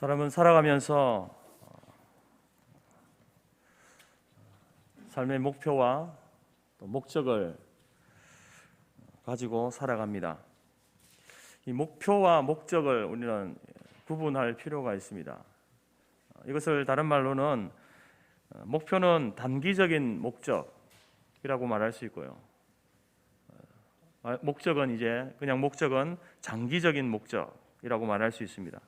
사람은 살아가면서 삶의 목표와 또 목적을 가지고 살아갑니다. 이 목표와 목적을 우리는 구분할 필요가 있습니다. 이것을 다른 말로는 목표는 단기적인 목적이라고 말할 수 있고요. 목적은 목적은 장기적인 목적이라고 말할 수 있습니다.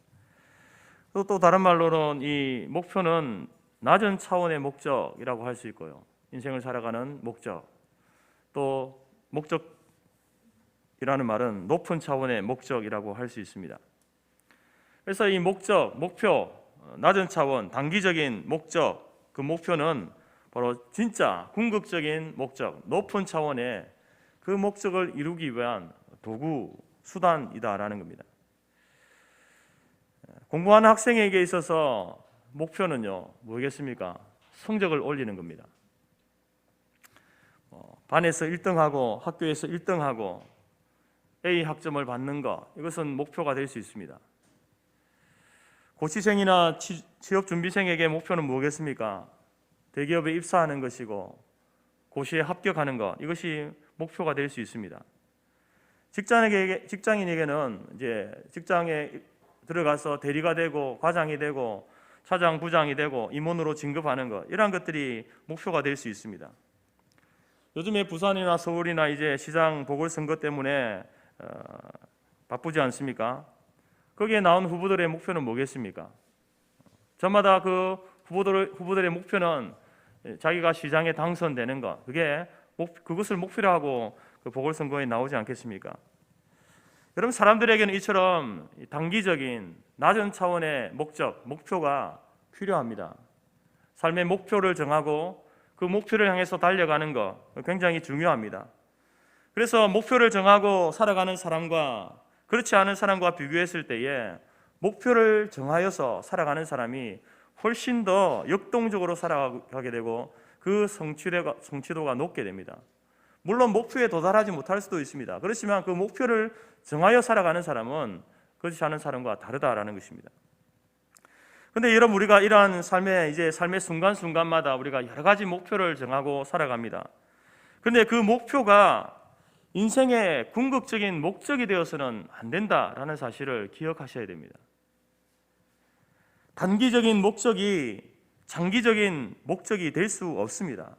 또 다른 말로는 이 목표는 낮은 차원의 목적이라고 할 수 있고요. 인생을 살아가는 목적, 또 목적이라는 말은 높은 차원의 목적이라고 할 수 있습니다. 그래서 이 목표, 낮은 차원, 단기적인 목적, 그 목표는 바로 진짜 궁극적인 목적, 높은 차원의 그 목적을 이루기 위한 도구, 수단이다라는 겁니다. 공부하는 학생에게 있어서 목표는요, 뭐겠습니까? 성적을 올리는 겁니다. 반에서 1등하고 학교에서 1등하고 A 학점을 받는 것, 이것은 목표가 될 수 있습니다. 고시생이나 취업준비생에게 목표는 뭐겠습니까? 대기업에 입사하는 것이고 고시에 합격하는 것, 이것이 목표가 될 수 있습니다. 직장인에게는 이제 직장에 들어가서 대리가 되고 과장이 되고 차장, 부장이 되고 임원으로 진급하는 것, 이러한 것들이 목표가 될 수 있습니다. 요즘에 부산이나 서울이나 이제 시장 보궐선거 때문에 바쁘지 않습니까? 거기에 나온 후보들의 목표는 뭐겠습니까? 저마다 그 후보들의 목표는 자기가 시장에 당선되는 것, 그것을 목표로 하고 그 보궐선거에 나오지 않겠습니까? 여러분, 사람들에게는 이처럼 단기적인 낮은 차원의 목표가 필요합니다. 삶의 목표를 정하고 그 목표를 향해서 달려가는 것 굉장히 중요합니다. 그래서 목표를 정하고 살아가는 사람과 그렇지 않은 사람과 비교했을 때에 목표를 정하여서 살아가는 사람이 훨씬 더 역동적으로 살아가게 되고 그 성취도가 높게 됩니다. 물론 목표에 도달하지 못할 수도 있습니다. 그렇지만 그 목표를 정하여 살아가는 사람은 그렇지 않은 사람과 다르다라는 것입니다. 그런데 여러분, 우리가 이러한 삶의 순간순간마다 우리가 여러 가지 목표를 정하고 살아갑니다. 그런데 그 목표가 인생의 궁극적인 목적이 되어서는 안 된다라는 사실을 기억하셔야 됩니다. 단기적인 목적이 장기적인 목적이 될 수 없습니다.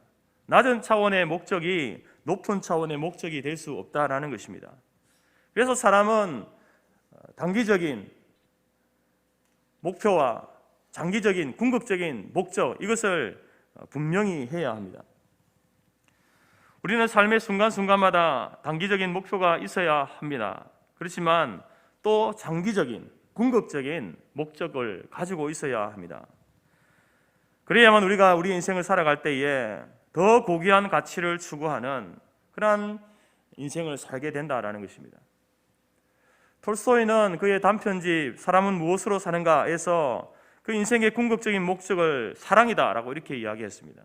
낮은 차원의 목적이 높은 차원의 목적이 될 수 없다라는 것입니다. 그래서 사람은 단기적인 목표와 장기적인 궁극적인 목적, 이것을 분명히 해야 합니다. 우리는 삶의 순간순간마다 단기적인 목표가 있어야 합니다. 그렇지만 또 장기적인 궁극적인 목적을 가지고 있어야 합니다. 그래야만 우리가 우리 인생을 살아갈 때에 더 고귀한 가치를 추구하는 그러한 인생을 살게 된다라는 것입니다. 톨스토이는 그의 단편집 사람은 무엇으로 사는가에서 그 인생의 궁극적인 목적을 사랑이다라고 이렇게 이야기했습니다.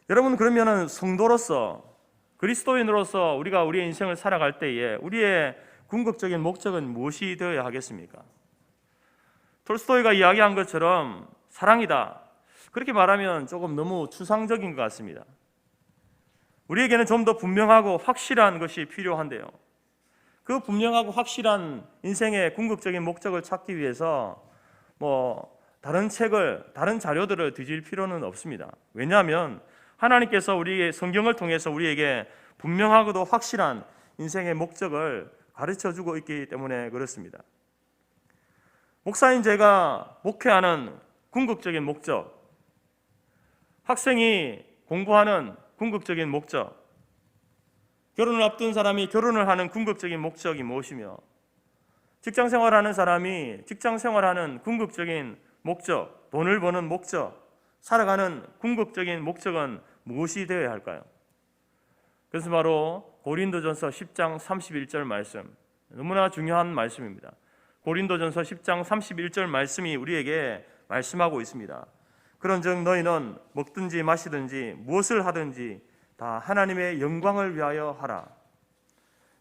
여러분, 그러면은 성도로서, 그리스도인으로서 우리가 우리의 인생을 살아갈 때에 우리의 궁극적인 목적은 무엇이 되어야 하겠습니까? 톨스토이가 이야기한 것처럼 사랑이다, 그렇게 말하면 조금 너무 추상적인 것 같습니다. 우리에게는 좀 더 분명하고 확실한 것이 필요한데요, 그 분명하고 확실한 인생의 궁극적인 목적을 찾기 위해서 다른 책을, 다른 자료들을 뒤질 필요는 없습니다. 왜냐하면 하나님께서 우리의 성경을 통해서 우리에게 분명하고도 확실한 인생의 목적을 가르쳐주고 있기 때문에 그렇습니다. 목사인 제가 목회하는 궁극적인 목적, 학생이 공부하는 궁극적인 목적, 결혼을 앞둔 사람이 결혼을 하는 궁극적인 목적이 무엇이며, 직장생활하는 사람이 직장생활하는 궁극적인 목적, 돈을 버는 목적, 살아가는 궁극적인 목적은 무엇이 되어야 할까요? 그래서 바로 고린도전서 10장 31절 말씀, 너무나 중요한 말씀입니다. 고린도전서 10장 31절 말씀이 우리에게 말씀하고 있습니다. 그런즉 너희는 먹든지 마시든지 무엇을 하든지 다 하나님의 영광을 위하여 하라.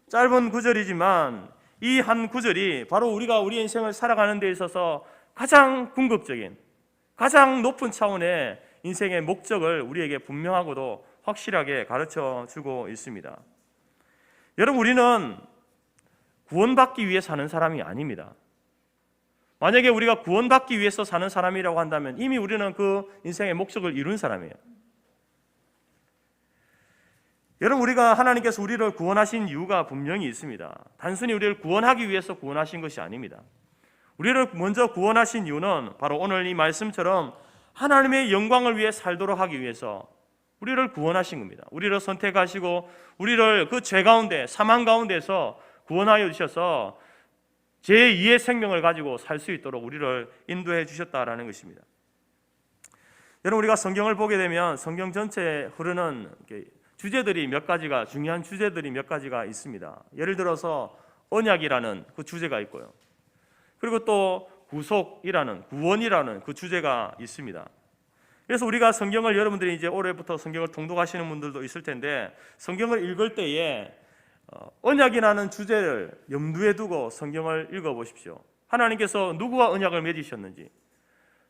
짧은 구절이지만 이 한 구절이 바로 우리가 우리 인생을 살아가는 데 있어서 가장 궁극적인, 가장 높은 차원의 인생의 목적을 우리에게 분명하고도 확실하게 가르쳐 주고 있습니다. 여러분, 우리는 구원받기 위해 사는 사람이 아닙니다. 만약에 우리가 구원받기 위해서 사는 사람이라고 한다면 이미 우리는 그 인생의 목적을 이룬 사람이에요. 여러분, 우리가 하나님께서 우리를 구원하신 이유가 분명히 있습니다. 단순히 우리를 구원하기 위해서 구원하신 것이 아닙니다. 우리를 먼저 구원하신 이유는 바로 오늘 이 말씀처럼 하나님의 영광을 위해 살도록 하기 위해서 우리를 구원하신 겁니다. 우리를 선택하시고 우리를 그 죄 가운데, 사망 가운데서 구원하여 주셔서 제2의 생명을 가지고 살 수 있도록 우리를 인도해 주셨다라는 것입니다. 여러분, 우리가 성경을 보게 되면 성경 전체에 흐르는 주제들이 몇 가지가, 중요한 주제들이 몇 가지가 있습니다. 예를 들어서 언약이라는 그 주제가 있고요. 그리고 또 구속이라는, 구원이라는 그 주제가 있습니다. 그래서 우리가 성경을, 여러분들이 이제 올해부터 성경을 통독하시는 분들도 있을 텐데, 성경을 읽을 때에 언약이라는 주제를 염두에 두고 성경을 읽어보십시오. 하나님께서 누구와 언약을 맺으셨는지,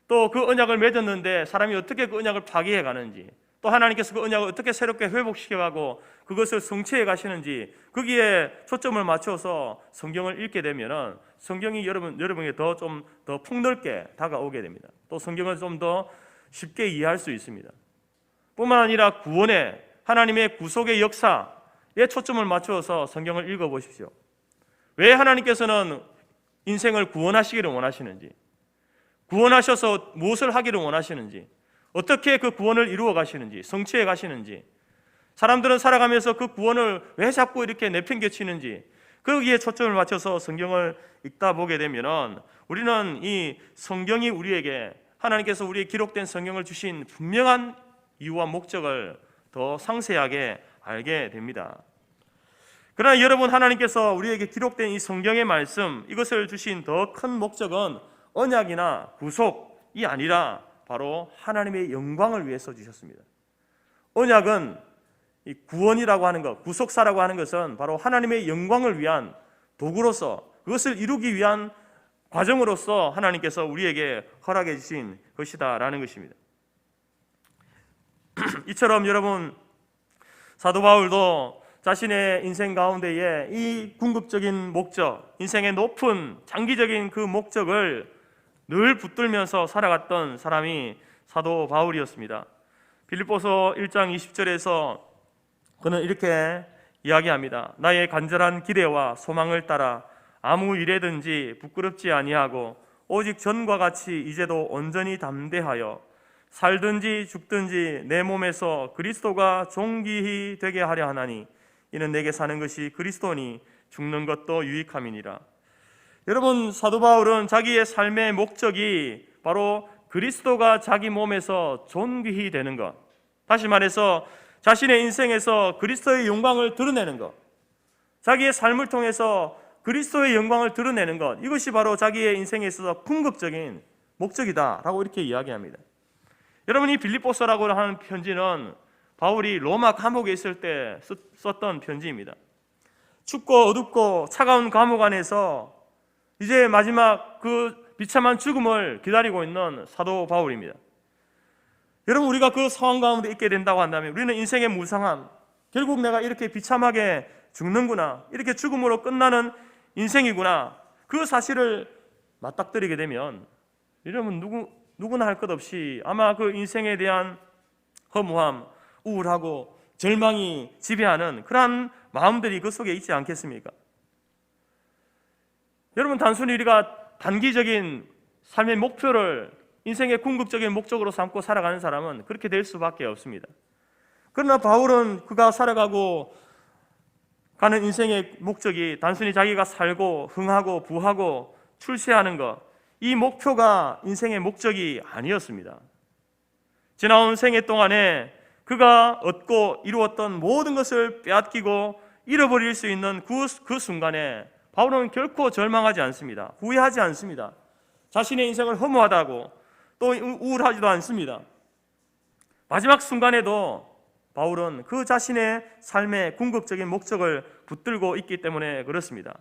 또 그 언약을 맺었는데 사람이 어떻게 그 언약을 파기해 가는지, 또 하나님께서 그 언약을 어떻게 새롭게 회복시켜가고 그것을 성취해 가시는지, 거기에 초점을 맞춰서 성경을 읽게 되면 성경이 여러분에게 좀 더 폭넓게 다가오게 됩니다. 또 성경을 좀 더 쉽게 이해할 수 있습니다. 뿐만 아니라 구원의, 하나님의 구속의 역사에 초점을 맞춰서 성경을 읽어보십시오. 왜 하나님께서는 인생을 구원하시기를 원하시는지, 구원하셔서 무엇을 하기를 원하시는지, 어떻게 그 구원을 이루어 가시는지, 성취해 가시는지, 사람들은 살아가면서 그 구원을 왜 자꾸 이렇게 내팽개치는지, 거기에 초점을 맞춰서 성경을 읽다 보게 되면 우리는 이 성경이 우리에게, 하나님께서 우리에게 기록된 성경을 주신 분명한 이유와 목적을 더 상세하게 알게 됩니다. 그러나 여러분, 하나님께서 우리에게 기록된 이 성경의 말씀, 이것을 주신 더 큰 목적은 언약이나 구속이 아니라 바로 하나님의 영광을 위해서 주셨습니다. 언약은, 이 구원이라고 하는 것, 구속사라고 하는 것은 바로 하나님의 영광을 위한 도구로서, 그것을 이루기 위한 과정으로서 하나님께서 우리에게 허락해 주신 것이다라는 것입니다. 이처럼 여러분, 사도 바울도 자신의 인생 가운데에 이 궁극적인 목적, 인생의 높은 장기적인 그 목적을 늘 붙들면서 살아갔던 사람이 사도 바울이었습니다. 빌립보서 1장 20절에서 그는 이렇게 이야기합니다. 나의 간절한 기대와 소망을 따라 아무 일에든지 부끄럽지 아니하고 오직 전과 같이 이제도 온전히 담대하여 살든지 죽든지 내 몸에서 그리스도가 존귀히 되게 하려 하나니 이는 내게 사는 것이 그리스도니 죽는 것도 유익함이니라. 여러분, 사도 바울은 자기의 삶의 목적이 바로 그리스도가 자기 몸에서 존귀히 되는 것, 다시 말해서 자신의 인생에서 그리스도의 영광을 드러내는 것, 자기의 삶을 통해서 그리스도의 영광을 드러내는 것, 이것이 바로 자기의 인생에 있어서 궁극적인 목적이다라고 이렇게 이야기합니다. 여러분, 이 빌립보서라고 하는 편지는 바울이 로마 감옥에 있을 때 썼던 편지입니다. 춥고 어둡고 차가운 감옥 안에서 이제 마지막 그 비참한 죽음을 기다리고 있는 사도 바울입니다. 여러분, 우리가 그 상황 가운데 있게 된다고 한다면 우리는 인생의 무상함, 결국 내가 이렇게 비참하게 죽는구나, 이렇게 죽음으로 끝나는 인생이구나, 그 사실을 맞닥뜨리게 되면 여러분, 누구나 할 것 없이 아마 그 인생에 대한 허무함, 우울하고 절망이 지배하는 그러한 마음들이 그 속에 있지 않겠습니까? 여러분, 단순히 우리가 단기적인 삶의 목표를 인생의 궁극적인 목적으로 삼고 살아가는 사람은 그렇게 될 수밖에 없습니다. 그러나 바울은 그가 살아가고 가는 인생의 목적이 단순히 자기가 살고 흥하고 부하고 출세하는 것, 이 목표가 인생의 목적이 아니었습니다. 지나온 생애 동안에 그가 얻고 이루었던 모든 것을 빼앗기고 잃어버릴 수 있는 그 순간에 바울은 결코 절망하지 않습니다. 후회하지 않습니다. 자신의 인생을 허무하다고 또 우울하지도 않습니다. 마지막 순간에도 바울은 그 자신의 삶의 궁극적인 목적을 붙들고 있기 때문에 그렇습니다.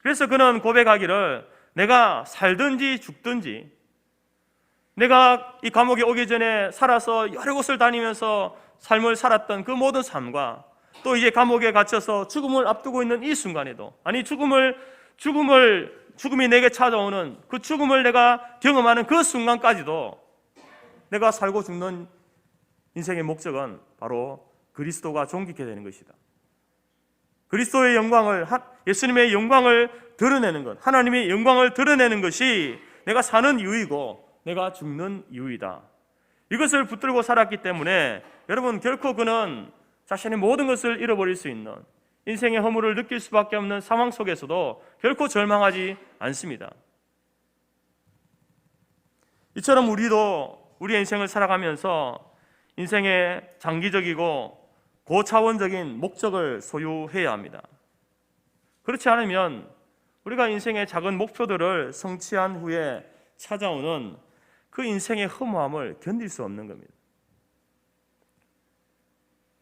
그래서 그는 고백하기를 내가 살든지 죽든지, 내가 이 감옥에 오기 전에 살아서 여러 곳을 다니면서 삶을 살았던 그 모든 삶과 또 이제 감옥에 갇혀서 죽음을 앞두고 있는 이 순간에도, 아니 죽음이 내게 찾아오는 그 죽음을 내가 경험하는 그 순간까지도 내가 살고 죽는 인생의 목적은 바로 그리스도가 존귀케 되는 것이다. 그리스도의 영광을, 예수님의 영광을 드러내는 것, 하나님의 영광을 드러내는 것이 내가 사는 이유이고 내가 죽는 이유이다. 이것을 붙들고 살았기 때문에 여러분, 결코 그는 자신의 모든 것을 잃어버릴 수 있는 인생의 허물을 느낄 수밖에 없는 상황 속에서도 결코 절망하지 않습니다. 이처럼 우리도 우리의 인생을 살아가면서 인생의 장기적이고 고차원적인 목적을 소유해야 합니다. 그렇지 않으면 우리가 인생의 작은 목표들을 성취한 후에 찾아오는 그 인생의 허무함을 견딜 수 없는 겁니다.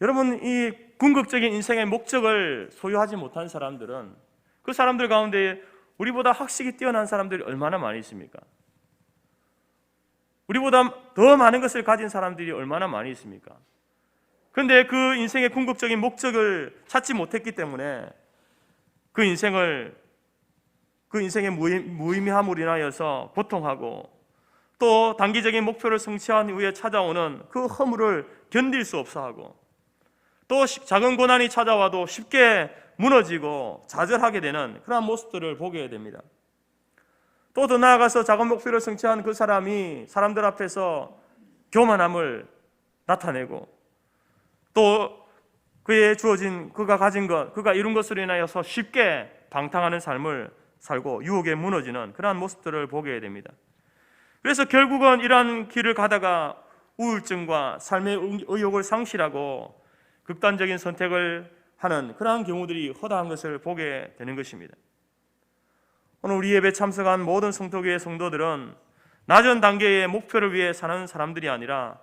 여러분, 이 궁극적인 인생의 목적을 소유하지 못한 사람들은, 그 사람들 가운데 우리보다 학식이 뛰어난 사람들이 얼마나 많이 있습니까? 우리보다 더 많은 것을 가진 사람들이 얼마나 많이 있습니까? 그런데 그 인생의 궁극적인 목적을 찾지 못했기 때문에 그 인생의 무의미함으로 인하여서 고통하고, 또 단기적인 목표를 성취한 후에 찾아오는 그 허물을 견딜 수 없어하고, 또 작은 고난이 찾아와도 쉽게 무너지고 좌절하게 되는 그런 모습들을 보게 됩니다. 또 더 나아가서 작은 목표를 성취한 그 사람이 사람들 앞에서 교만함을 나타내고, 또 그에 주어진 그가 가진 것, 그가 이룬 것으로 인하여서 쉽게 방탕하는 삶을 살고 유혹에 무너지는 그러한 모습들을 보게 됩니다. 그래서 결국은 이러한 길을 가다가 우울증과 삶의 의욕을 상실하고 극단적인 선택을 하는 그러한 경우들이 허다한 것을 보게 되는 것입니다. 오늘 우리 예배 참석한 모든 성도교회 성도들은 낮은 단계의 목표를 위해 사는 사람들이 아니라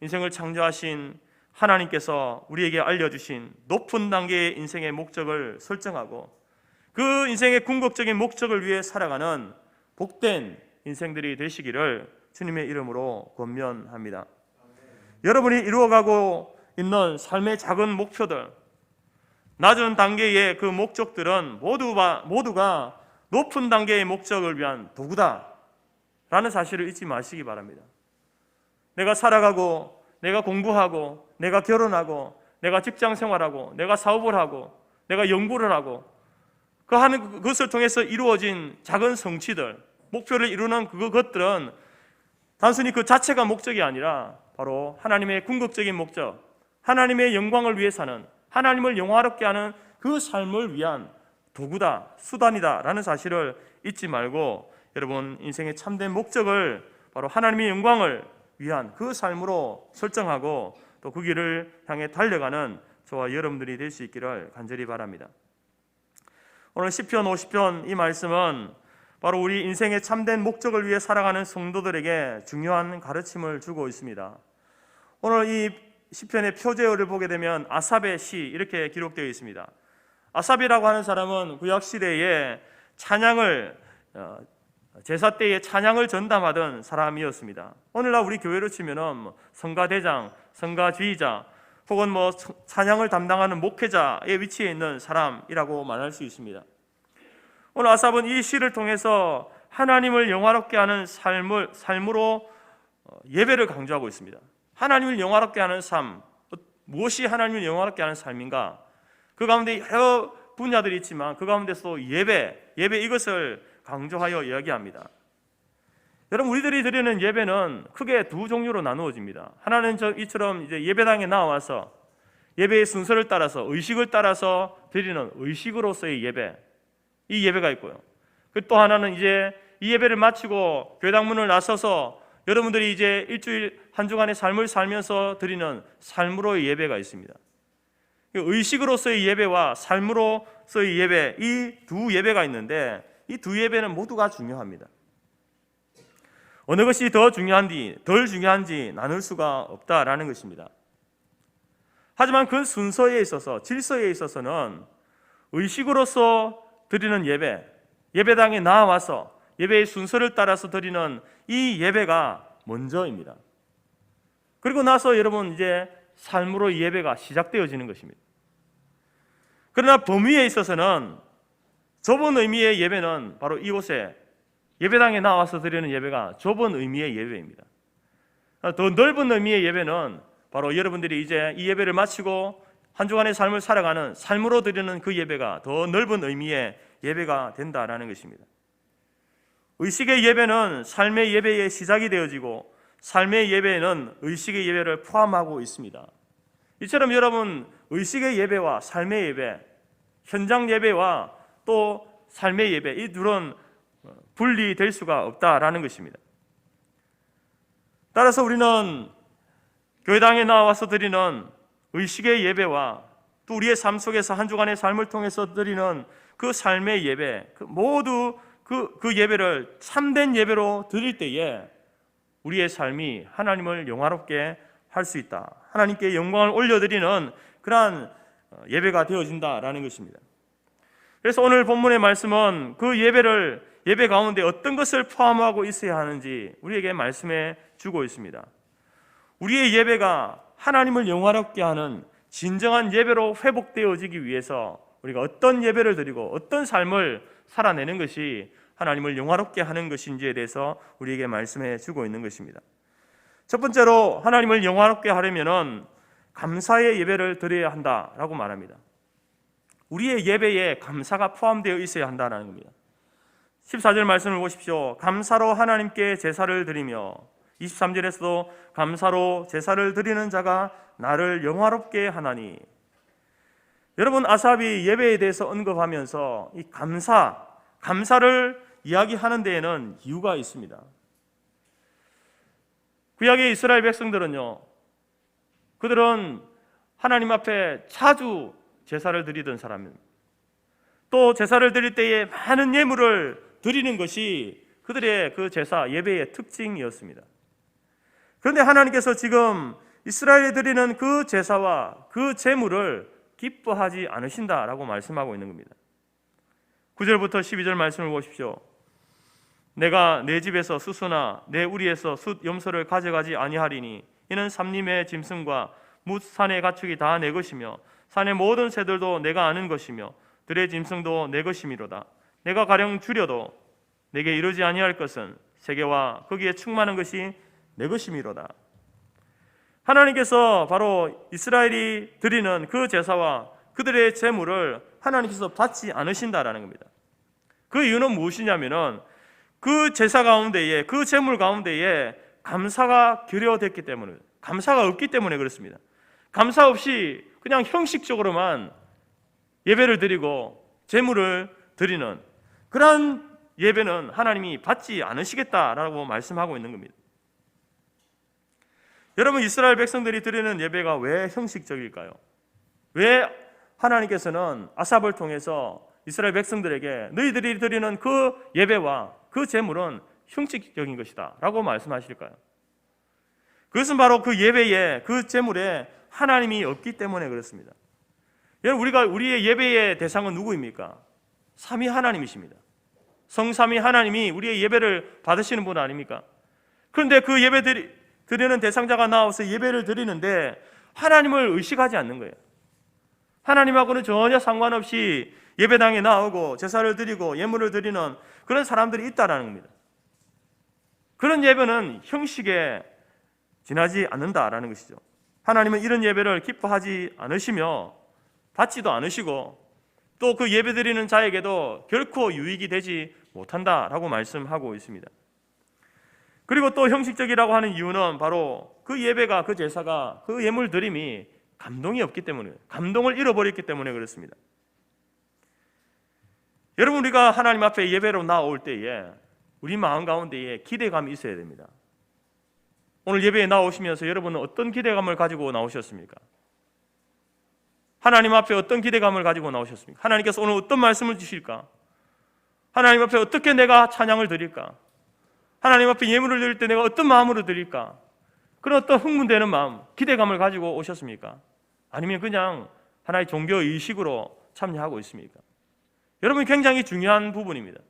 인생을 창조하신 하나님께서 우리에게 알려주신 높은 단계의 인생의 목적을 설정하고 그 인생의 궁극적인 목적을 위해 살아가는 복된 인생들이 되시기를 주님의 이름으로 권면합니다. 여러분이 이루어가고 있는 삶의 작은 목표들, 낮은 단계의 그 목적들은 모두가 높은 단계의 목적을 위한 도구다라는 사실을 잊지 마시기 바랍니다. 내가 살아가고, 내가 공부하고, 내가 결혼하고, 내가 직장 생활하고, 내가 사업을 하고, 내가 연구를 하고, 그것을 통해서 이루어진 작은 성취들, 목표를 이루는 그것들은 단순히 그 자체가 목적이 아니라 바로 하나님의 궁극적인 목적, 하나님의 영광을 위해 사는, 하나님을 영화롭게 하는 그 삶을 위한 도구다, 수단이다라는 사실을 잊지 말고 여러분 인생의 참된 목적을 바로 하나님의 영광을 위한 그 삶으로 설정하고 또 그 길을 향해 달려가는 저와 여러분들이 될 수 있기를 간절히 바랍니다. 오늘 시편 50편 이 말씀은 바로 우리 인생의 참된 목적을 위해 살아가는 성도들에게 중요한 가르침을 주고 있습니다. 오늘 이 시편의 표제어를 보게 되면 아삽의 시 이렇게 기록되어 있습니다. 아삽이라고 하는 사람은 구약 시대에 제사 때에 찬양을 전담하던 사람이었습니다. 오늘날 우리 교회로 치면은 성가대장, 성가주의자 혹은 찬양을 담당하는 목회자의 위치에 있는 사람이라고 말할 수 있습니다. 오늘 아삽은 이 시를 통해서 하나님을 영화롭게 하는 삶으로 예배를 강조하고 있습니다. 하나님을 영화롭게 하는 삶, 무엇이 하나님을 영화롭게 하는 삶인가? 그 가운데 여러 분야들이 있지만 그 가운데서도 예배 이것을 강조하여 이야기합니다. 여러분, 우리들이 드리는 예배는 크게 두 종류로 나누어집니다. 하나는 이처럼 이제 예배당에 나와서 예배의 순서를 따라서 의식을 따라서 드리는 의식으로서의 예배, 이 예배가 있고요. 또 하나는 이제 이 예배를 마치고 교회당 문을 나서서 여러분들이 이제 일주일 한 주간의 삶을 살면서 드리는 삶으로의 예배가 있습니다. 의식으로서의 예배와 삶으로서의 예배, 이 두 예배가 있는데 이 두 예배는 모두가 중요합니다. 어느 것이 더 중요한지 덜 중요한지 나눌 수가 없다라는 것입니다. 하지만 그 순서에 있어서 질서에 있어서는 의식으로서 드리는 예배, 예배당에 나와서 예배의 순서를 따라서 드리는 이 예배가 먼저입니다. 그리고 나서 여러분 이제 삶으로 예배가 시작되어지는 것입니다. 그러나 범위에 있어서는 좁은 의미의 예배는 바로 이곳에 예배당에 나와서 드리는 예배가 좁은 의미의 예배입니다. 더 넓은 의미의 예배는 바로 여러분들이 이제 이 예배를 마치고 한 주간의 삶을 살아가는 삶으로 드리는 그 예배가 더 넓은 의미의 예배가 된다라는 것입니다. 의식의 예배는 삶의 예배의 시작이 되어지고 삶의 예배는 의식의 예배를 포함하고 있습니다. 이처럼 여러분 의식의 예배와 삶의 예배, 현장 예배와 또 삶의 예배, 이 둘은 분리될 수가 없다라는 것입니다. 따라서 우리는 교회당에 나와서 드리는 의식의 예배와 또 우리의 삶 속에서 한 주간의 삶을 통해서 드리는 그 삶의 예배, 모두 그 예배를 참된 예배로 드릴 때에 우리의 삶이 하나님을 영화롭게 할 수 있다. 하나님께 영광을 올려드리는 그러한 예배가 되어진다라는 것입니다. 그래서 오늘 본문의 말씀은 그 예배 가운데 어떤 것을 포함하고 있어야 하는지 우리에게 말씀해 주고 있습니다. 우리의 예배가 하나님을 영화롭게 하는 진정한 예배로 회복되어지기 위해서 우리가 어떤 예배를 드리고 어떤 삶을 살아내는 것이 하나님을 영화롭게 하는 것인지에 대해서 우리에게 말씀해 주고 있는 것입니다. 첫 번째로 하나님을 영화롭게 하려면 감사의 예배를 드려야 한다라고 말합니다. 우리의 예배에 감사가 포함되어 있어야 한다는 겁니다. 14절 말씀을 보십시오. 감사로 하나님께 제사를 드리며 23절에서도 감사로 제사를 드리는 자가 나를 영화롭게 하나니. 여러분 아삽이 예배에 대해서 언급하면서 이 감사를 이야기하는 데에는 이유가 있습니다. 구약의 이스라엘 백성들은요, 그들은 하나님 앞에 자주 제사를 드리던 사람입니다. 또 제사를 드릴 때에 많은 예물을 드리는 것이 그들의 그 제사 예배의 특징이었습니다. 그런데 하나님께서 지금 이스라엘에 드리는 그 제사와 그 제물을 기뻐하지 않으신다라고 말씀하고 있는 겁니다. 9절부터 12절 말씀을 보십시오. 내가 내 집에서 수수나 내 우리에서 숫 염소를 가져가지 아니하리니 이는 삼림의 짐승과 뭇 산의 가축이 다 내 것이며 산의 모든 새들도 내가 아는 것이며 들의 짐승도 내 것이미로다. 내가 가령 줄여도 내게 이르지 아니할 것은 세계와 거기에 충만한 것이 내 것이미로다. 하나님께서 바로 이스라엘이 드리는 그 제사와 그들의 제물을 하나님께서 받지 않으신다라는 겁니다. 그 이유는 무엇이냐면은 그 제사 가운데에, 그 제물 가운데에 감사가 결여됐기 때문에, 감사가 없기 때문에 그렇습니다. 감사 없이 그냥 형식적으로만 예배를 드리고 제물을 드리는 그러한 예배는 하나님이 받지 않으시겠다라고 말씀하고 있는 겁니다. 여러분 이스라엘 백성들이 드리는 예배가 왜 형식적일까요? 왜 하나님께서는 아삽을 통해서 이스라엘 백성들에게 너희들이 드리는 그 예배와 그 제물은 형식적인 것이다 라고 말씀하실까요? 그것은 바로 그 예배에, 그 제물에 하나님이 없기 때문에 그렇습니다. 여러분 우리의 예배의 대상은 누구입니까? 삼위 하나님이십니다. 성삼위 하나님이 우리의 예배를 받으시는 분 아닙니까? 그런데 그 예배 드리는 대상자가 나와서 예배를 드리는데 하나님을 의식하지 않는 거예요. 하나님하고는 전혀 상관없이 예배당에 나오고 제사를 드리고 예물을 드리는 그런 사람들이 있다라는 겁니다. 그런 예배는 형식에 지나지 않는다라는 것이죠. 하나님은 이런 예배를 기뻐하지 않으시며 받지도 않으시고 또 그 예배 드리는 자에게도 결코 유익이 되지 못한다라고 말씀하고 있습니다. 그리고 또 형식적이라고 하는 이유는 바로 그 예배가, 그 제사가, 그 예물 드림이 감동이 없기 때문에, 감동을 잃어버렸기 때문에 그렇습니다. 여러분 우리가 하나님 앞에 예배로 나올 때에 우리 마음 가운데에 기대감이 있어야 됩니다. 오늘 예배에 나오시면서 여러분은 어떤 기대감을 가지고 나오셨습니까? 하나님 앞에 어떤 기대감을 가지고 나오셨습니까? 하나님께서 오늘 어떤 말씀을 주실까? 하나님 앞에 어떻게 내가 찬양을 드릴까? 하나님 앞에 예물을 드릴 때 내가 어떤 마음으로 드릴까? 그런 어떤 흥분되는 마음, 기대감을 가지고 오셨습니까? 아니면 그냥 하나의 종교 의식으로 참여하고 있습니까? 여러분 굉장히 중요한 부분입니다.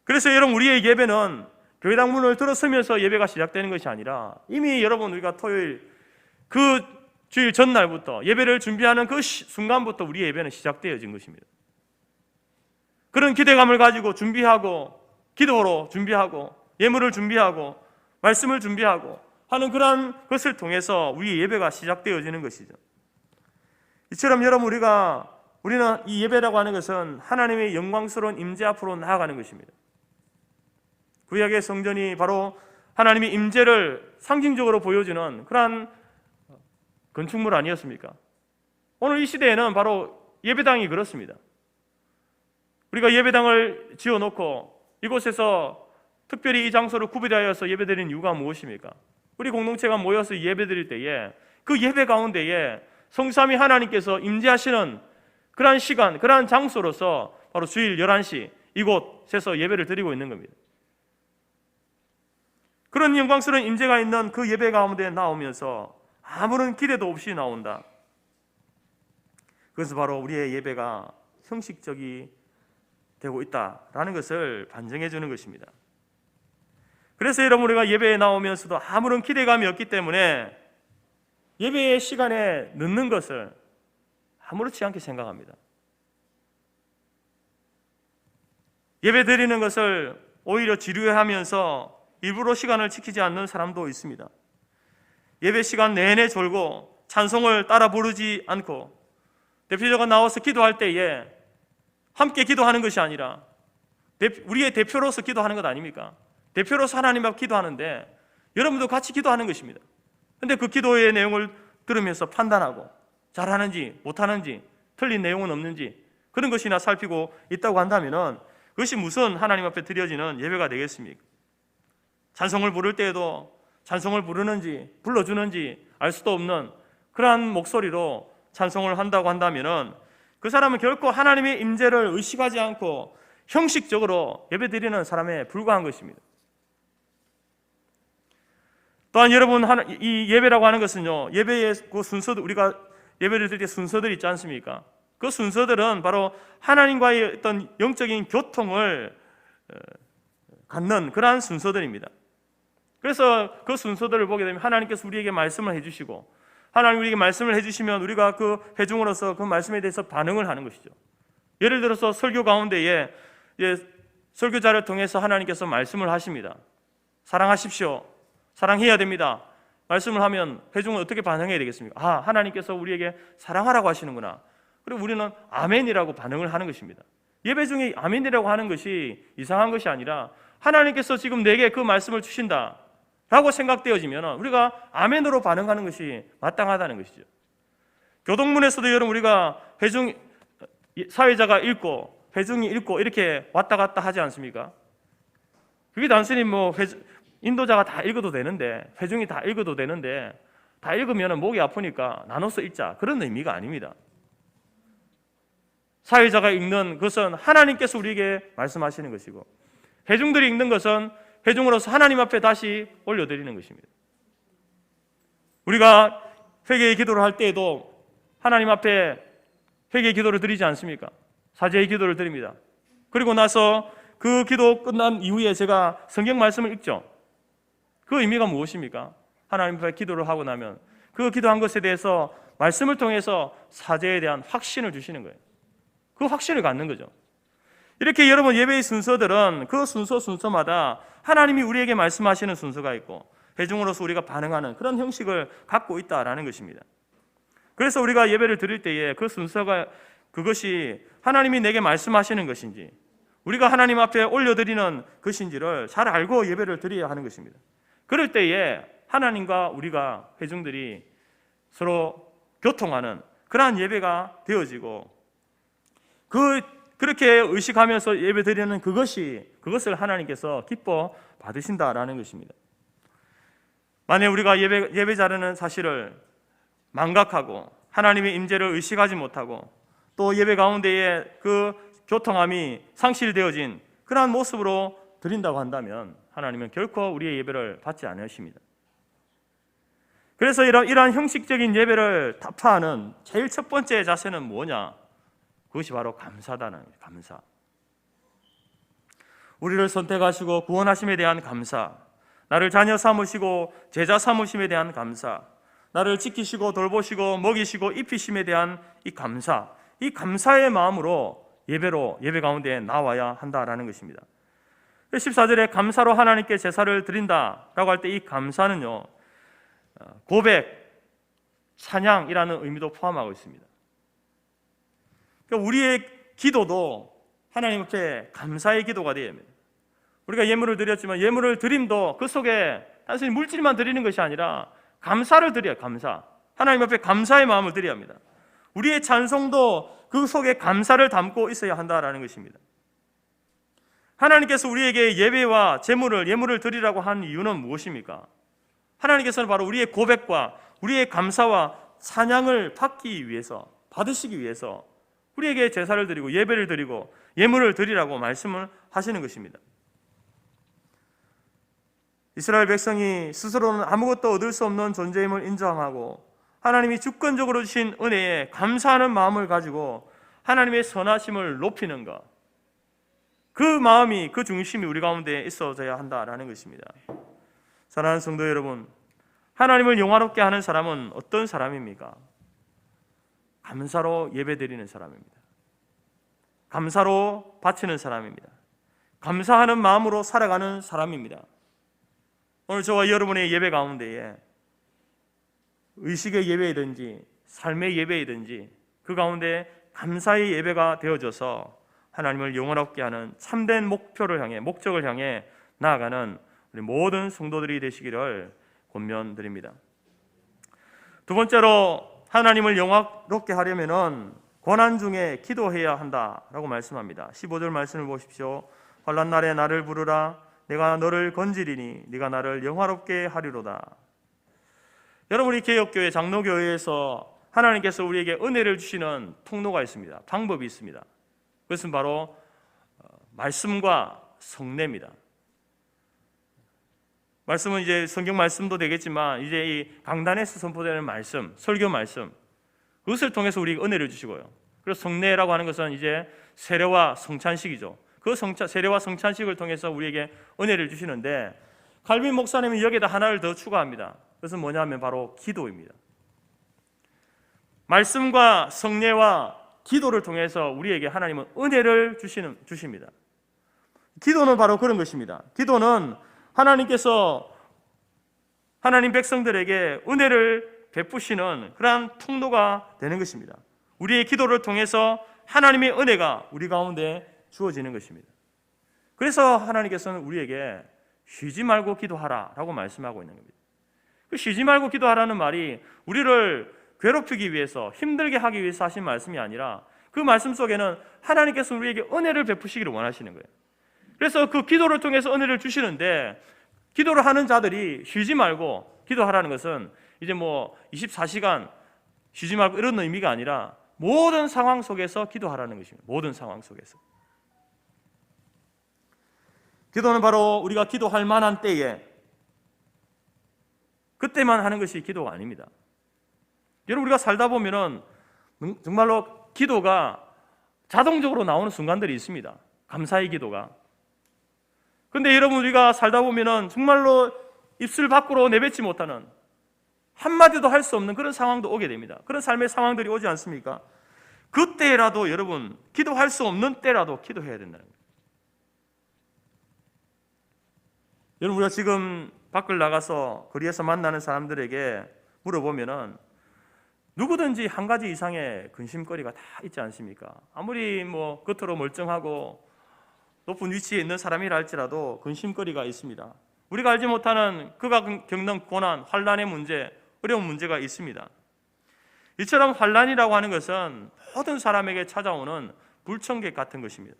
그래서 여러분, 우리의 예배는 교회당 문을 들어서면서 예배가 시작되는 것이 아니라 이미 여러분, 우리가 토요일 그 주일 전날부터 예배를 준비하는 그 순간부터 우리의 예배는 시작되어진 것입니다. 그런 기대감을 가지고 준비하고, 기도로 준비하고, 예물을 준비하고, 말씀을 준비하고 하는 그러한 것을 통해서 우리의 예배가 시작되어지는 것이죠. 이처럼 여러분, 우리는 이 예배라고 하는 것은 하나님의 영광스러운 임재 앞으로 나아가는 것입니다. 구약의 성전이 바로 하나님의 임재를 상징적으로 보여주는 그러한 건축물 아니었습니까? 오늘 이 시대에는 바로 예배당이 그렇습니다. 우리가 예배당을 지어놓고 이곳에서 특별히 이 장소를 구비하여서 예배드리는 이유가 무엇입니까? 우리 공동체가 모여서 예배드릴 때에 그 예배 가운데에 성삼위 하나님께서 임재하시는 그러한 시간, 그러한 장소로서 바로 주일 11시 이곳에서 예배를 드리고 있는 겁니다. 그런 영광스러운 임재가 있는 그 예배 가운데 나오면서 아무런 기대도 없이 나온다. 그것은 바로 우리의 예배가 형식적이 되고 있다라는 것을 반증해 주는 것입니다. 그래서 여러분, 우리가 예배에 나오면서도 아무런 기대감이 없기 때문에 예배의 시간에 늦는 것을 아무렇지 않게 생각합니다. 예배 드리는 것을 오히려 지루해하면서 일부러 시간을 지키지 않는 사람도 있습니다. 예배 시간 내내 졸고 찬송을 따라 부르지 않고, 대표자가 나와서 기도할 때에 함께 기도하는 것이 아니라 우리의 대표로서 기도하는 것 아닙니까? 대표로서 하나님 앞 기도하는데 여러분도 같이 기도하는 것입니다. 그런데 그 기도의 내용을 들으면서 판단하고 잘하는지 못하는지 틀린 내용은 없는지 그런 것이나 살피고 있다고 한다면 그것이 무슨 하나님 앞에 드려지는 예배가 되겠습니까? 찬송을 부를 때에도 찬송을 부르는지 불러주는지 알 수도 없는 그러한 목소리로 찬송을 한다고 한다면 그 사람은 결코 하나님의 임재를 의식하지 않고 형식적으로 예배드리는 사람에 불과한 것입니다. 또한 여러분, 이 예배라고 하는 것은요, 예배의 그 순서들, 우리가 예배를 드릴 때 순서들이 있지 않습니까? 그 순서들은 바로 하나님과의 어떤 영적인 교통을 갖는 그러한 순서들입니다. 그래서 그 순서들을 보게 되면 하나님께서 우리에게 말씀을 해주시고, 하나님 우리에게 말씀을 해주시면 우리가 그 회중으로서 그 말씀에 대해서 반응을 하는 것이죠. 예를 들어서 설교 가운데에 설교자를 통해서 하나님께서 말씀을 하십니다. 사랑하십시오. 사랑해야 됩니다. 말씀을 하면 회중은 어떻게 반응해야 되겠습니까? 아, 하나님께서 우리에게 사랑하라고 하시는구나. 그리고 우리는 아멘이라고 반응을 하는 것입니다. 예배 중에 아멘이라고 하는 것이 이상한 것이 아니라 하나님께서 지금 내게 그 말씀을 주신다 라고 생각되어지면 우리가 아멘으로 반응하는 것이 마땅하다는 것이죠. 교동문에서도 여러분, 우리가 회중, 사회자가 읽고 회중이 읽고 이렇게 왔다 갔다 하지 않습니까? 그게 단순히 인도자가 다 읽어도 되는데, 회중이 다 읽어도 되는데, 다 읽으면 목이 아프니까 나눠서 읽자, 그런 의미가 아닙니다. 사회자가 읽는 것은 하나님께서 우리에게 말씀하시는 것이고, 회중들이 읽는 것은 회중으로서 하나님 앞에 다시 올려드리는 것입니다. 우리가 회개의 기도를 할 때에도 하나님 앞에 회개의 기도를 드리지 않습니까? 사죄의 기도를 드립니다. 그리고 나서 그 기도 끝난 이후에 제가 성경 말씀을 읽죠. 그 의미가 무엇입니까? 하나님 앞에 기도를 하고 나면 그 기도한 것에 대해서 말씀을 통해서 사죄에 대한 확신을 주시는 거예요. 그 확신을 갖는 거죠. 이렇게 여러분, 예배의 순서들은 그 순서마다 하나님이 우리에게 말씀하시는 순서가 있고 회중으로서 우리가 반응하는 그런 형식을 갖고 있다라는 것입니다. 그래서 우리가 예배를 드릴 때에 그 순서가 그것이 하나님이 내게 말씀하시는 것인지 우리가 하나님 앞에 올려드리는 것인지를 잘 알고 예배를 드려야 하는 것입니다. 그럴 때에 하나님과 우리가 회중들이 서로 교통하는 그러한 예배가 되어지고 그렇게 의식하면서 예배드리는 그것을 하나님께서 기뻐 받으신다라는 것입니다. 만약 우리가 예배자라는 사실을 망각하고 하나님의 임재를 의식하지 못하고 또 예배 가운데에 그 교통함이 상실되어진 그러한 모습으로 드린다고 한다면 하나님은 결코 우리의 예배를 받지 않으십니다. 그래서 이러한 형식적인 예배를 타파하는 제일 첫 번째 자세는 뭐냐? 그것이 바로 감사다는 거예요. 감사. 우리를 선택하시고 구원하심에 대한 감사, 나를 자녀 삼으시고 제자 삼으심에 대한 감사, 나를 지키시고 돌보시고 먹이시고 입히심에 대한 이 감사, 이 감사의 마음으로 예배 가운데 나와야 한다라는 것입니다. 14절에 감사로 하나님께 제사를 드린다라고 할 때 이 감사는요, 고백, 찬양이라는 의미도 포함하고 있습니다. 그러니까 우리의 기도도 하나님 앞에 감사의 기도가 되어야 합니다. 우리가 예물을 드렸지만 예물을 드림도 그 속에 단순히 물질만 드리는 것이 아니라 감사를 드려야, 감사. 하나님 앞에 감사의 마음을 드려야 합니다. 우리의 찬송도 그 속에 감사를 담고 있어야 한다라는 것입니다. 하나님께서 우리에게 예배와 예물을 드리라고 한 이유는 무엇입니까? 하나님께서는 바로 우리의 고백과 우리의 감사와 찬양을 받으시기 위해서 우리에게 제사를 드리고 예배를 드리고 예물을 드리라고 말씀을 하시는 것입니다. 이스라엘 백성이 스스로는 아무것도 얻을 수 없는 존재임을 인정하고 하나님이 주권적으로 주신 은혜에 감사하는 마음을 가지고 하나님의 선하심을 높이는 것, 그 마음이, 그 중심이 우리 가운데 있어져야 한다라는 것입니다. 사랑하는 성도 여러분, 하나님을 영화롭게 하는 사람은 어떤 사람입니까? 감사로 예배드리는 사람입니다. 감사로 바치는 사람입니다. 감사하는 마음으로 살아가는 사람입니다. 오늘 저와 여러분의 예배 가운데에 의식의 예배이든지 삶의 예배이든지 그 가운데 감사의 예배가 되어져서 하나님을 영원롭게 하는 참된 목적을 향해 나아가는 우리 모든 성도들이 되시기를 권면드립니다. 두 번째로 하나님을 영화롭게 하려면은 고난 중에 기도해야 한다라고 말씀합니다. 15절 말씀을 보십시오. 환난 날에 나를 부르라. 내가 너를 건지리니 네가 나를 영화롭게 하리로다. 여러분, 이 개혁교회 장로교회에서 하나님께서 우리에게 은혜를 주시는 통로가 있습니다. 방법이 있습니다. 그것은 바로 말씀과 성례입니다. 말씀은 이제 성경 말씀도 되겠지만 이제 이 강단에서 선포되는 말씀, 설교 말씀, 그것을 통해서 우리에게 은혜를 주시고요. 그래서 성례라고 하는 것은 이제 세례와 성찬식이죠. 그 세례와 성찬식을 통해서 우리에게 은혜를 주시는데 칼빈 목사님이 여기에다 하나를 더 추가합니다. 그것은 뭐냐면 바로 기도입니다. 말씀과 성례와 기도를 통해서 우리에게 하나님은 은혜를 주십니다. 기도는 바로 그런 것입니다. 기도는 하나님께서 하나님 백성들에게 은혜를 베푸시는 그러한 통로가 되는 것입니다. 우리의 기도를 통해서 하나님의 은혜가 우리 가운데 주어지는 것입니다. 그래서 하나님께서는 우리에게 쉬지 말고 기도하라라고 말씀하고 있는 겁니다. 그 쉬지 말고 기도하라는 말이 우리를 괴롭히기 위해서, 힘들게 하기 위해서 하신 말씀이 아니라 그 말씀 속에는 하나님께서 우리에게 은혜를 베푸시기를 원하시는 거예요. 그래서 그 기도를 통해서 은혜를 주시는데, 기도를 하는 자들이 쉬지 말고 기도하라는 것은 이제 24시간 쉬지 말고 이런 의미가 아니라 모든 상황 속에서 기도하라는 것입니다. 모든 상황 속에서. 기도는 바로 우리가 기도할 만한 때에, 그때만 하는 것이 기도가 아닙니다. 여러분, 우리가 살다 보면은 정말로 기도가 자동적으로 나오는 순간들이 있습니다. 감사의 기도가. 근데 여러분, 우리가 살다 보면은 정말로 입술 밖으로 내뱉지 못하는, 한마디도 할 수 없는 그런 상황도 오게 됩니다. 그런 삶의 상황들이 오지 않습니까? 그때라도 여러분, 기도할 수 없는 때라도 기도해야 된다는 거예요. 여러분, 우리가 지금 밖을 나가서 거리에서 만나는 사람들에게 물어보면은 누구든지 한 가지 이상의 근심거리가 다 있지 않습니까? 아무리 겉으로 멀쩡하고 높은 위치에 있는 사람이라 할지라도 근심거리가 있습니다. 우리가 알지 못하는 그가 겪는 고난, 환난의 문제, 어려운 문제가 있습니다. 이처럼 환난이라고 하는 것은 모든 사람에게 찾아오는 불청객 같은 것입니다.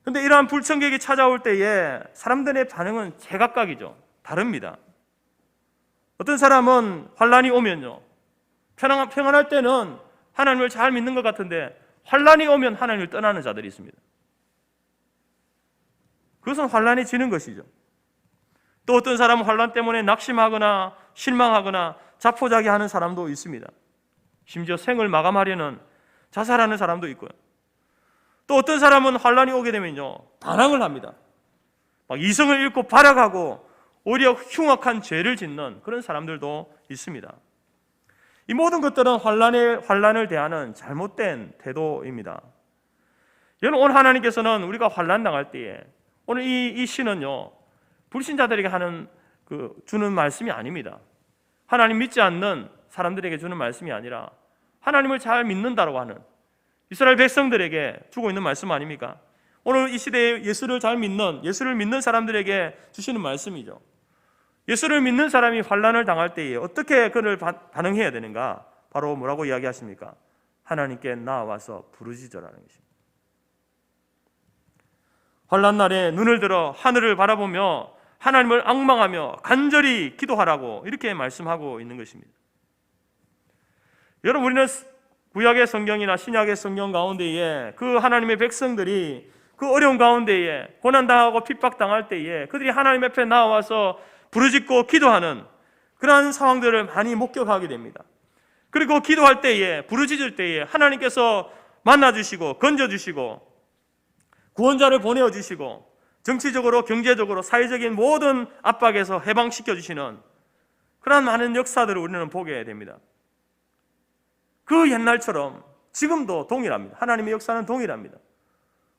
그런데 이러한 불청객이 찾아올 때에 사람들의 반응은 제각각이죠. 다릅니다. 어떤 사람은 환난이 오면요, 평안할 때는 하나님을 잘 믿는 것 같은데 환난이 오면 하나님을 떠나는 자들이 있습니다. 그것은 환난이 지는 것이죠. 또 어떤 사람은 환난 때문에 낙심하거나 실망하거나 자포자기하는 사람도 있습니다. 심지어 생을 마감하려는 자살하는 사람도 있고요. 또 어떤 사람은 환란이 오게 되면요, 반항을 합니다. 막 이성을 잃고 발악하고 오히려 흉악한 죄를 짓는 그런 사람들도 있습니다. 이 모든 것들은 환란을 대하는 잘못된 태도입니다. 여러분, 오늘 하나님께서는 우리가 환란 당할 때에, 오늘 이 시는요, 불신자들에게 주는 말씀이 아닙니다. 하나님 믿지 않는 사람들에게 주는 말씀이 아니라 하나님을 잘 믿는다라고 하는 이스라엘 백성들에게 주고 있는 말씀 아닙니까? 오늘 이 시대에 예수를 믿는 사람들에게 주시는 말씀이죠. 예수를 믿는 사람이 환난을 당할 때에 어떻게 그를 반응해야 되는가? 바로 뭐라고 이야기하십니까? 하나님께 나와서 부르짖으라는 것입니다. 환난 날에 눈을 들어 하늘을 바라보며 하나님을 앙망하며 간절히 기도하라고 이렇게 말씀하고 있는 것입니다. 여러분, 우리는 구약의 성경이나 신약의 성경 가운데에 그 하나님의 백성들이 그 어려운 가운데에 고난당하고 핍박당할 때에 그들이 하나님 앞에 나와서 부르짖고 기도하는 그러한 상황들을 많이 목격하게 됩니다. 그리고 기도할 때에, 부르짖을 때에 하나님께서 만나주시고 건져주시고 구원자를 보내어주시고 정치적으로 경제적으로 사회적인 모든 압박에서 해방시켜주시는 그러한 많은 역사들을 우리는 보게 됩니다. 그 옛날처럼 지금도 동일합니다. 하나님의 역사는 동일합니다.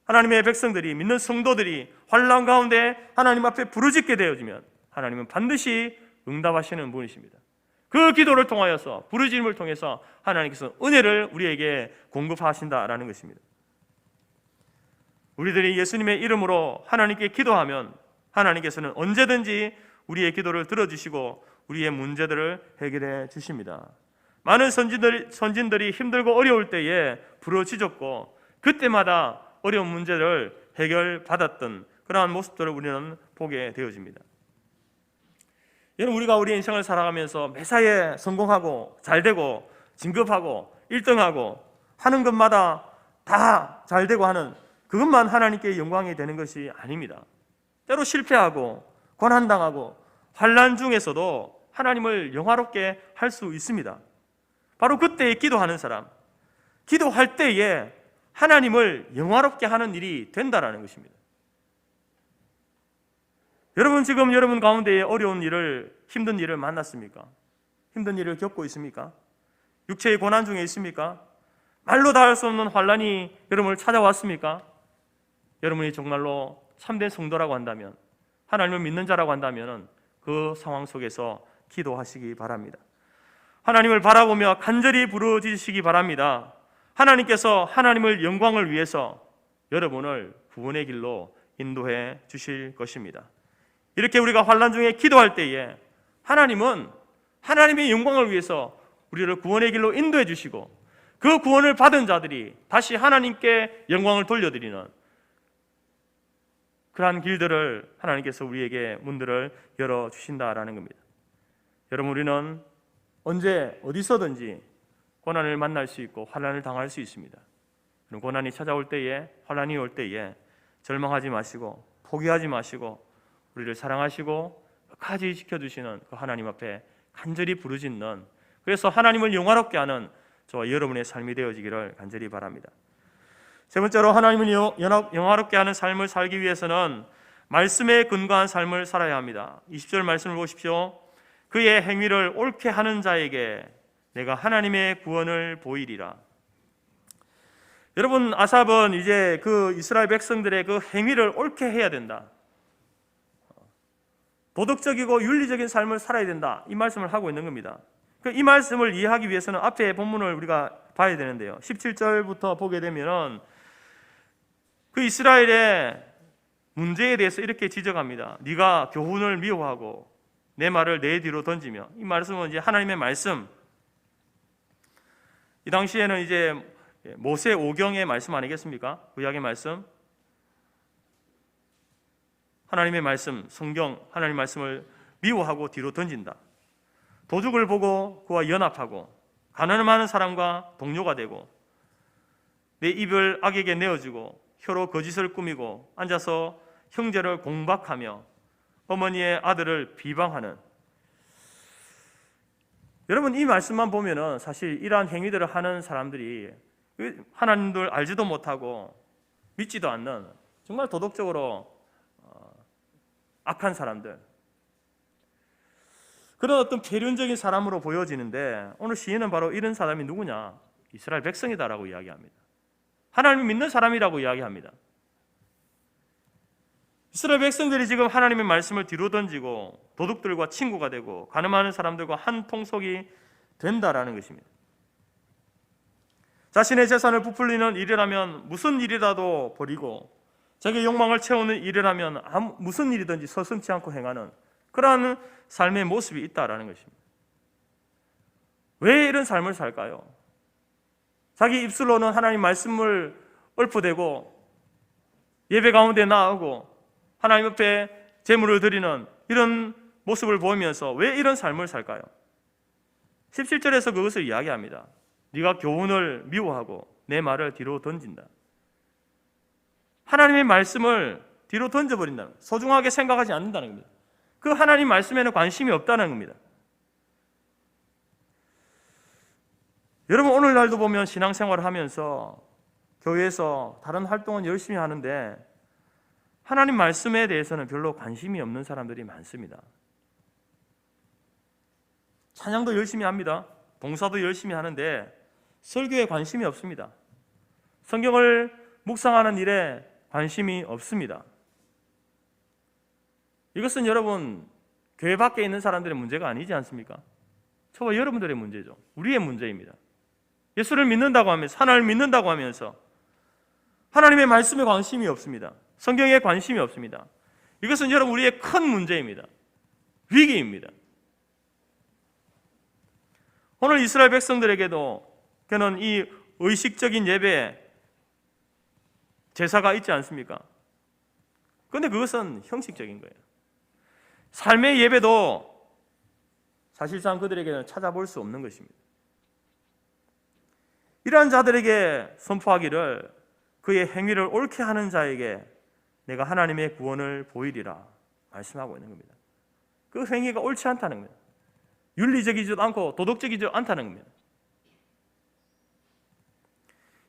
하나님의 백성들이, 믿는 성도들이 환난 가운데 하나님 앞에 부르짖게 되어지면 하나님은 반드시 응답하시는 분이십니다. 그 기도를 통하여서, 부르짖음을 통해서 하나님께서 은혜를 우리에게 공급하신다라는 것입니다. 우리들이 예수님의 이름으로 하나님께 기도하면 하나님께서는 언제든지 우리의 기도를 들어주시고 우리의 문제들을 해결해 주십니다. 많은 선진들이 힘들고 어려울 때에 부르짖었고 그때마다 어려운 문제를 해결받았던 그러한 모습들을 우리는 보게 되어집니다. 여러분, 우리가 우리 인생을 살아가면서 매사에 성공하고 잘되고 진급하고 1등하고 하는 것마다 다 잘되고 하는 그것만 하나님께 영광이 되는 것이 아닙니다. 때로 실패하고 고난당하고 환난 중에서도 하나님을 영화롭게 할 수 있습니다. 바로 그때에 기도하는 사람, 기도할 때에 하나님을 영화롭게 하는 일이 된다라는 것입니다. 여러분, 지금 여러분 가운데에 어려운 일을, 힘든 일을 만났습니까? 힘든 일을 겪고 있습니까? 육체의 고난 중에 있습니까? 말로 다 할 수 없는 환난이 여러분을 찾아왔습니까? 여러분이 정말로 참된 성도라고 한다면, 하나님을 믿는 자라고 한다면 그 상황 속에서 기도하시기 바랍니다. 하나님을 바라보며 간절히 부르짖으시기 바랍니다. 하나님께서 하나님을 영광을 위해서 여러분을 구원의 길로 인도해 주실 것입니다. 이렇게 우리가 환난 중에 기도할 때에 하나님은 하나님의 영광을 위해서 우리를 구원의 길로 인도해 주시고 그 구원을 받은 자들이 다시 하나님께 영광을 돌려드리는 그러한 길들을 하나님께서 우리에게 문들을 열어주신다라는 겁니다. 여러분, 우리는 언제 어디서든지 고난을 만날 수 있고 환난을 당할 수 있습니다. 고난이 찾아올 때에, 환난이 올 때에 절망하지 마시고 포기하지 마시고 우리를 사랑하시고 끝까지 지켜주시는 그 하나님 앞에 간절히 부르짖는, 그래서 하나님을 영화롭게 하는 저와 여러분의 삶이 되어지기를 간절히 바랍니다. 세 번째로, 하나님을 영화롭게 하는 삶을 살기 위해서는 말씀에 근거한 삶을 살아야 합니다. 20절 말씀을 보십시오. 그의 행위를 옳게 하는 자에게 내가 하나님의 구원을 보이리라. 여러분, 아삽은 이제 그 이스라엘 백성들의 그 행위를 옳게 해야 된다, 도덕적이고 윤리적인 삶을 살아야 된다, 이 말씀을 하고 있는 겁니다. 이 말씀을 이해하기 위해서는 앞에 본문을 우리가 봐야 되는데요, 17절부터 보게 되면 그 이스라엘의 문제에 대해서 이렇게 지적합니다. 네가 교훈을 미워하고 내 말을 내 뒤로 던지며, 이 말씀은 이제 하나님의 말씀, 이 당시에는 이제 모세 오경의 말씀 아니겠습니까? 구약의 말씀, 하나님의 말씀, 성경, 하나님의 말씀을 미워하고 뒤로 던진다. 도둑을 보고 그와 연합하고 가난을 많은 사람과 동료가 되고 내 입을 악에게 내어주고 혀로 거짓을 꾸미고 앉아서 형제를 공박하며 어머니의 아들을 비방하는, 여러분, 이 말씀만 보면은 사실 이러한 행위들을 하는 사람들이 하나님들 알지도 못하고 믿지도 않는 정말 도덕적으로 악한 사람들, 그런 어떤 계륜적인 사람으로 보여지는데 오늘 시인은 바로 이런 사람이 누구냐? 이스라엘 백성이다라고 이야기합니다. 하나님을 믿는 사람이라고 이야기합니다. 이스라엘 백성들이 지금 하나님의 말씀을 뒤로 던지고 도둑들과 친구가 되고 가늠하는 사람들과 한 통속이 된다라는 것입니다. 자신의 재산을 부풀리는 일이라면 무슨 일이라도 버리고 자기 욕망을 채우는 일이라면 무슨 일이든지 서슴지 않고 행하는 그러한 삶의 모습이 있다라는 것입니다. 왜 이런 삶을 살까요? 자기 입술로는 하나님 말씀을 읊어대고 예배 가운데 나아오고 하나님 앞에 제물을 드리는 이런 모습을 보이면서 왜 이런 삶을 살까요? 17절에서 그것을 이야기합니다. 네가 교훈을 미워하고 내 말을 뒤로 던진다. 하나님의 말씀을 뒤로 던져버린다는, 소중하게 생각하지 않는다는 겁니다. 그 하나님 말씀에는 관심이 없다는 겁니다. 여러분, 오늘날도 보면 신앙생활을 하면서 교회에서 다른 활동은 열심히 하는데 하나님 말씀에 대해서는 별로 관심이 없는 사람들이 많습니다. 찬양도 열심히 합니다. 봉사도 열심히 하는데 설교에 관심이 없습니다. 성경을 묵상하는 일에 관심이 없습니다. 이것은 여러분 교회 밖에 있는 사람들의 문제가 아니지 않습니까? 저와 여러분들의 문제죠. 우리의 문제입니다. 예수를 믿는다고 하면서, 하나님을 믿는다고 하면서 하나님의 말씀에 관심이 없습니다. 성경에 관심이 없습니다. 이것은 여러분 우리의 큰 문제입니다. 위기입니다. 오늘 이스라엘 백성들에게도 그는 이 의식적인 예배 제사가 있지 않습니까? 그런데 그것은 형식적인 거예요. 삶의 예배도 사실상 그들에게는 찾아볼 수 없는 것입니다. 이러한 자들에게 선포하기를 그의 행위를 옳게 하는 자에게 내가 하나님의 구원을 보이리라 말씀하고 있는 겁니다. 그 행위가 옳지 않다는 겁니다. 윤리적이지도 않고 도덕적이지도 않다는 겁니다.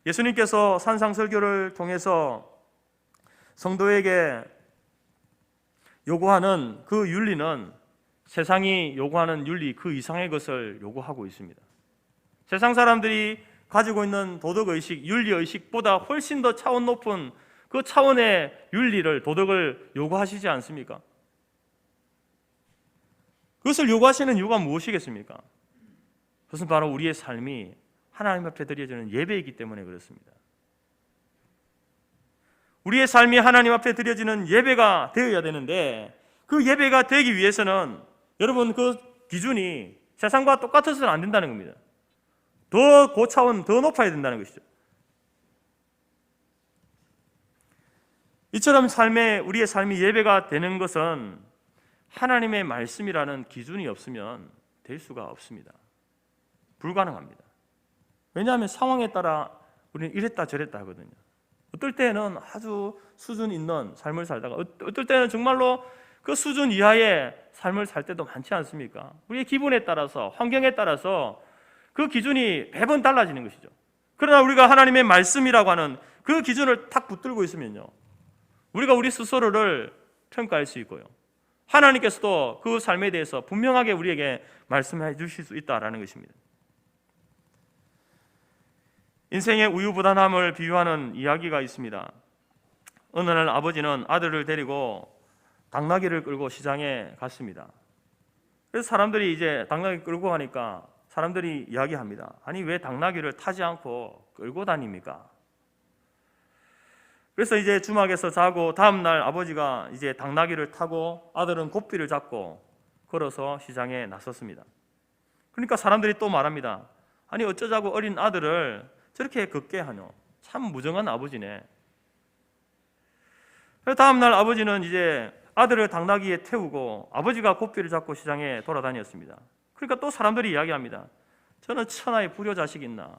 예수님께서 산상설교를 통해서 성도에게 요구하는 그 윤리는 세상이 요구하는 윤리 그 이상의 것을 요구하고 있습니다. 세상 사람들이 가지고 있는 도덕의식, 윤리의식보다 훨씬 더 차원 높은 그 차원의 윤리를, 도덕을 요구하시지 않습니까? 그것을 요구하시는 이유가 무엇이겠습니까? 그것은 바로 우리의 삶이 하나님 앞에 드려지는 예배이기 때문에 그렇습니다. 우리의 삶이 하나님 앞에 드려지는 예배가 되어야 되는데 그 예배가 되기 위해서는 여러분 그 기준이 세상과 똑같아서는 안 된다는 겁니다. 더 고차원, 더 높아야 된다는 것이죠. 이처럼 우리의 삶이 예배가 되는 것은 하나님의 말씀이라는 기준이 없으면 될 수가 없습니다. 불가능합니다. 왜냐하면 상황에 따라 우리는 이랬다 저랬다 하거든요. 어떨 때는 아주 수준 있는 삶을 살다가 어떨 때는 정말로 그 수준 이하의 삶을 살 때도 많지 않습니까? 우리의 기분에 따라서, 환경에 따라서 그 기준이 매번 달라지는 것이죠. 그러나 우리가 하나님의 말씀이라고 하는 그 기준을 탁 붙들고 있으면요, 우리가 우리 스스로를 평가할 수 있고요, 하나님께서도 그 삶에 대해서 분명하게 우리에게 말씀해 주실 수 있다라는 것입니다. 인생의 우유부단함을 비유하는 이야기가 있습니다. 어느 날 아버지는 아들을 데리고 당나귀를 끌고 시장에 갔습니다. 그래서 사람들이 이제 당나귀 끌고 가니까 사람들이 이야기합니다. 아니 왜 당나귀를 타지 않고 끌고 다닙니까? 그래서 이제 주막에서 자고 다음 날 아버지가 이제 당나귀를 타고 아들은 고삐를 잡고 걸어서 시장에 나섰습니다. 그러니까 사람들이 또 말합니다. 아니 어쩌자고 어린 아들을 저렇게 걷게 하노? 참 무정한 아버지네. 그래서 다음 날 아버지는 이제 아들을 당나귀에 태우고 아버지가 고삐를 잡고 시장에 돌아다녔습니다. 그러니까 또 사람들이 이야기합니다. 저는 천하의 불효자식 있나?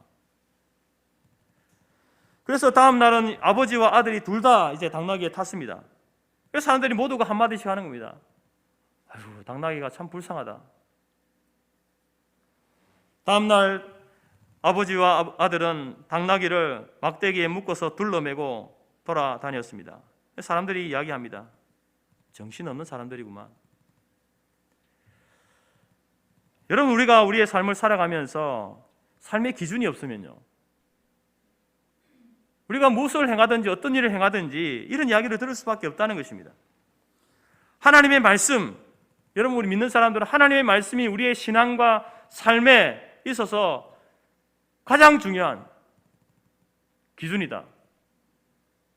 그래서 다음 날은 아버지와 아들이 둘 다 이제 당나귀에 탔습니다. 그래서 사람들이 모두가 한마디씩 하는 겁니다. 아유, 당나귀가 참 불쌍하다. 다음 날 아버지와 아들은 당나귀를 막대기에 묶어서 둘러매고 돌아다녔습니다. 사람들이 이야기합니다. 정신없는 사람들이구만. 여러분, 우리가 우리의 삶을 살아가면서 삶의 기준이 없으면요, 우리가 무엇을 행하든지 어떤 일을 행하든지 이런 이야기를 들을 수밖에 없다는 것입니다. 하나님의 말씀, 여러분, 우리 믿는 사람들은 하나님의 말씀이 우리의 신앙과 삶에 있어서 가장 중요한 기준이다,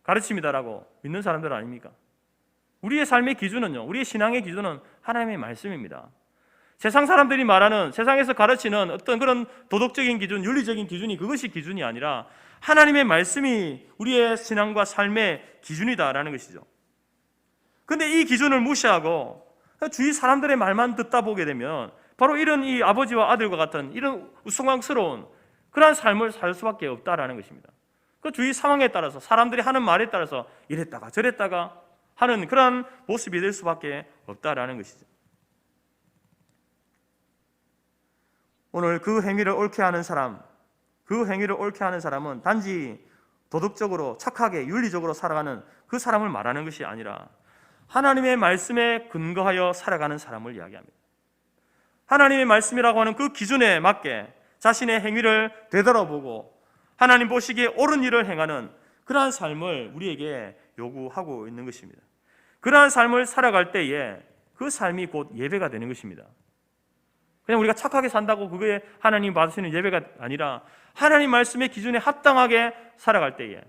가르침이다라고 믿는 사람들 아닙니까? 우리의 삶의 기준은요, 우리의 신앙의 기준은 하나님의 말씀입니다. 세상 사람들이 말하는, 세상에서 가르치는 어떤 그런 도덕적인 기준, 윤리적인 기준이 그것이 기준이 아니라 하나님의 말씀이 우리의 신앙과 삶의 기준이다라는 것이죠. 그런데 이 기준을 무시하고 주위 사람들의 말만 듣다 보게 되면 바로 이런 이 아버지와 아들과 같은 이런 우스꽝스러운 그러한 삶을 살 수밖에 없다라는 것입니다. 그 주위 상황에 따라서, 사람들이 하는 말에 따라서 이랬다가 저랬다가 하는 그러한 모습이 될 수밖에 없다라는 것이죠. 오늘 그 행위를 옳게 하는 사람, 그 행위를 옳게 하는 사람은 단지 도덕적으로 착하게 윤리적으로 살아가는 그 사람을 말하는 것이 아니라 하나님의 말씀에 근거하여 살아가는 사람을 이야기합니다. 하나님의 말씀이라고 하는 그 기준에 맞게 자신의 행위를 되돌아보고 하나님 보시기에 옳은 일을 행하는 그러한 삶을 우리에게 요구하고 있는 것입니다. 그러한 삶을 살아갈 때에 그 삶이 곧 예배가 되는 것입니다. 그냥 우리가 착하게 산다고 그게 하나님 받으시는 예배가 아니라 하나님 말씀의 기준에 합당하게 살아갈 때에,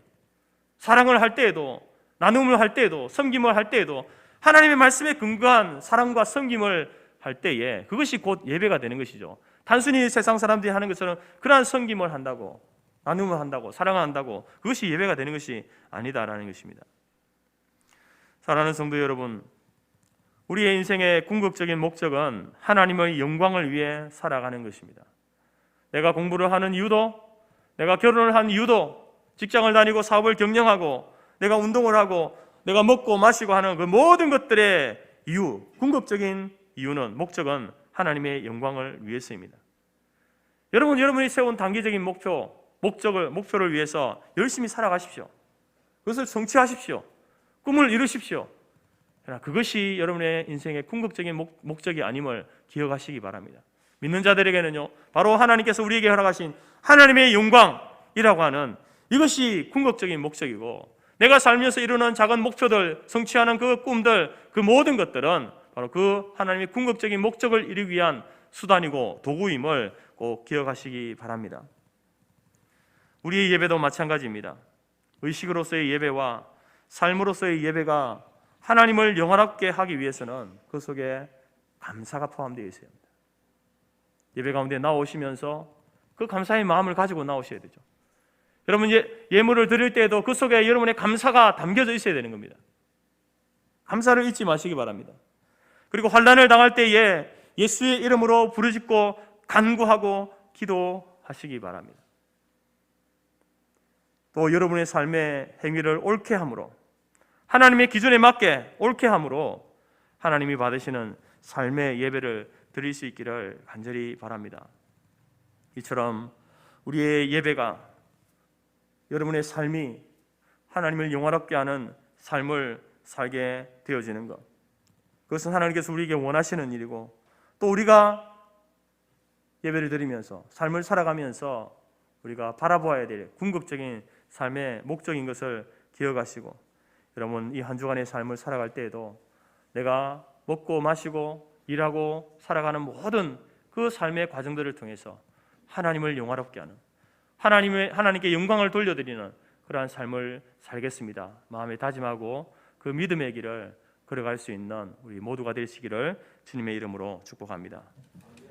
사랑을 할 때에도, 나눔을 할 때에도, 섬김을 할 때에도 하나님의 말씀에 근거한 사랑과 섬김을 할 때에 그것이 곧 예배가 되는 것이죠. 단순히 세상 사람들이 하는 것처럼 그러한 섬김을 한다고, 나눔을 한다고, 사랑을 한다고 그것이 예배가 되는 것이 아니다라는 것입니다. 사랑하는 성도 여러분, 우리의 인생의 궁극적인 목적은 하나님의 영광을 위해 살아가는 것입니다. 내가 공부를 하는 이유도, 내가 결혼을 한 이유도, 직장을 다니고 사업을 경영하고 내가 운동을 하고 내가 먹고 마시고 하는 그 모든 것들의 이유, 궁극적인 이유는, 목적은 하나님의 영광을 위해서입니다. 여러분이 세운 단기적인 목표를 위해서 열심히 살아가십시오. 그것을 성취하십시오. 꿈을 이루십시오. 그러나 그것이 여러분의 인생의 궁극적인 목적이 아님을 기억하시기 바랍니다. 믿는 자들에게는요, 바로 하나님께서 우리에게 허락하신 하나님의 영광이라고 하는 이것이 궁극적인 목적이고, 내가 살면서 이루는 작은 목표들, 성취하는 그 꿈들, 그 모든 것들은 바로 그 하나님의 궁극적인 목적을 이루기 위한 수단이고 도구임을 꼭 기억하시기 바랍니다. 우리의 예배도 마찬가지입니다. 의식으로서의 예배와 삶으로서의 예배가 하나님을 영화롭게 하기 위해서는 그 속에 감사가 포함되어 있어야 합니다. 예배 가운데 나오시면서 그 감사의 마음을 가지고 나오셔야 되죠. 여러분, 예물을 드릴 때에도 그 속에 여러분의 감사가 담겨져 있어야 되는 겁니다. 감사를 잊지 마시기 바랍니다. 그리고 환난을 당할 때에 예수의 이름으로 부르짖고 간구하고 기도하시기 바랍니다. 또 여러분의 삶의 행위를 옳게 함으로, 하나님의 기준에 맞게 옳게 함으로 하나님이 받으시는 삶의 예배를 드릴 수 있기를 간절히 바랍니다. 이처럼 우리의 예배가, 여러분의 삶이 하나님을 영화롭게 하는 삶을 살게 되어지는 것, 그것은 하나님께서 우리에게 원하시는 일이고, 또 우리가 예배를 드리면서 삶을 살아가면서 우리가 바라보아야 될 궁극적인 삶의 목적인 것을 기억하시고, 여러분 이 한 주간의 삶을 살아갈 때에도 내가 먹고 마시고 일하고 살아가는 모든 그 삶의 과정들을 통해서 하나님을 영화롭게 하는, 하나님께 영광을 돌려드리는 그러한 삶을 살겠습니다. 마음에 다짐하고 그 믿음의 길을 걸어갈 수 있는 우리 모두가 되시기를 주님의 이름으로 축복합니다.